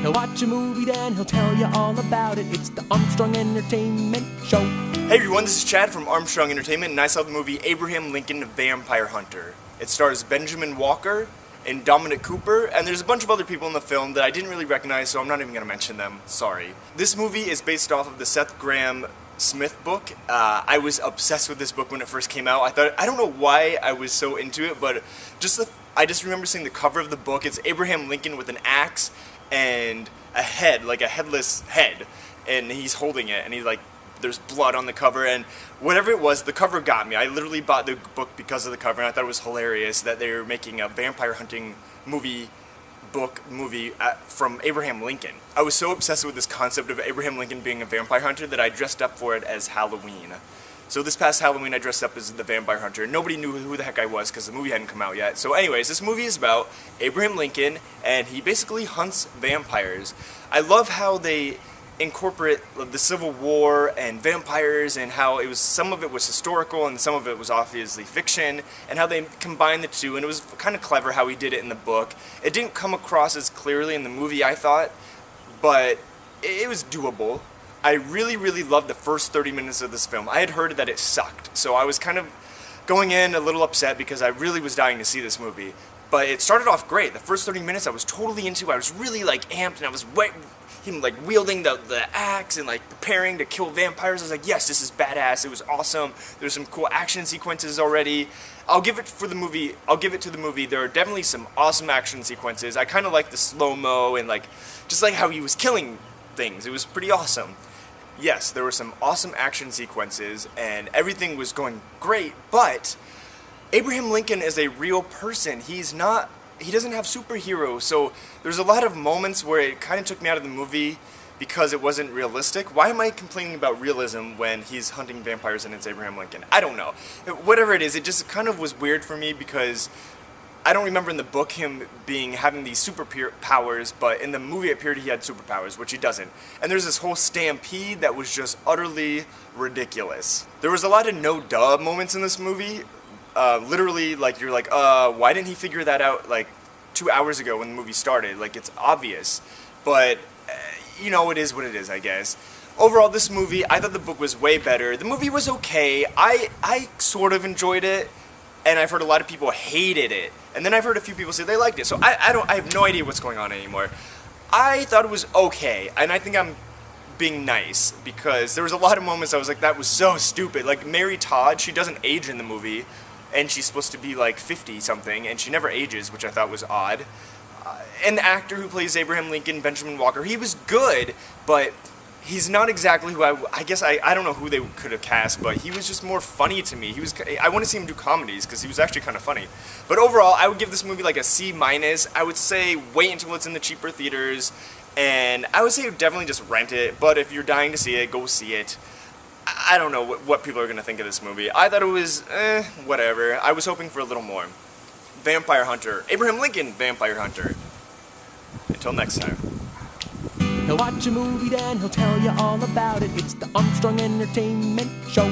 He'll watch a movie, then he'll tell you all about it. It's the Armstrong Entertainment Show. Hey everyone, this is Chad from Armstrong Entertainment, and I saw the movie Abraham Lincoln, Vampire Hunter. It stars Benjamin Walker and Dominic Cooper, and there's a bunch of other people in the film that I didn't really recognize, so I'm not even going to mention them. Sorry. This movie is based off of the Seth Graham Smith book. I was obsessed with this book when it first came out. I don't know why I was so into it, but I just remember seeing the cover of the book. It's Abraham Lincoln with an axe and a head, like a headless head, and he's holding it, and he's like, there's blood on the cover, and whatever it was, the cover got me. I literally bought the book because of the cover, and I thought it was hilarious that they were making a vampire hunting movie from Abraham Lincoln. I was so obsessed with this concept of Abraham Lincoln being a vampire hunter that I dressed up for it as Halloween. So this past Halloween, I dressed up as the vampire hunter. Nobody knew who the heck I was because the movie hadn't come out yet. So anyways, this movie is about Abraham Lincoln, and he basically hunts vampires. I love how they incorporate the Civil War and vampires, and how some of it was historical and some of it was obviously fiction, and how they combined the two, and it was kind of clever how he did it in the book. It didn't come across as clearly in the movie, I thought, but it was doable. I really, really loved the first 30 minutes of this film. I had heard that it sucked, so I was kind of going in a little upset because I really was dying to see this movie. But it started off great. The first 30 minutes I was totally into. I was really like amped, and I was him like wielding the axe and like preparing to kill vampires. I was like, yes, this is badass. It was awesome. There's some cool action sequences already. I'll give it to the movie. There are definitely some awesome action sequences. I kind of like the slo-mo and like just like how he was killing things. It was pretty awesome. Yes, there were some awesome action sequences and everything was going great, but Abraham Lincoln is a real person. He doesn't have superheroes, so there's a lot of moments where it kind of took me out of the movie because it wasn't realistic. Why am I complaining about realism when he's hunting vampires and it's Abraham Lincoln? I don't know. Whatever it is, it just kind of was weird for me because I don't remember in the book him having these superpowers, but in the movie it appeared he had superpowers, which he doesn't. And there's this whole stampede that was just utterly ridiculous. There was a lot of no-duh moments in this movie. Literally, like, you're like, why didn't he figure that out, like, 2 hours ago when the movie started? Like, it's obvious. But, you know, it is what it is, I guess. Overall, this movie, I thought the book was way better. The movie was okay. I sort of enjoyed it, and I've heard a lot of people hated it. And then I've heard a few people say they liked it, so I have no idea what's going on anymore. I thought it was okay, and I think I'm being nice, because there was a lot of moments I was like, that was so stupid. Like, Mary Todd, she doesn't age in the movie, and she's supposed to be like 50-something, and she never ages, which I thought was odd. And the actor who plays Abraham Lincoln, Benjamin Walker, he was good, but he's not exactly who I guess I don't know who they could have cast, but he was just more funny to me. I want to see him do comedies, because he was actually kind of funny. But overall, I would give this movie like a C-. I would say wait until it's in the cheaper theaters, and I would say definitely just rent it, but if you're dying to see it, go see it. I don't know what people are going to think of this movie. I thought it was, whatever. I was hoping for a little more. Vampire Hunter. Abraham Lincoln, Vampire Hunter. Until next time. He'll watch a movie, then he'll tell you all about it. It's the Armstrong Entertainment Show.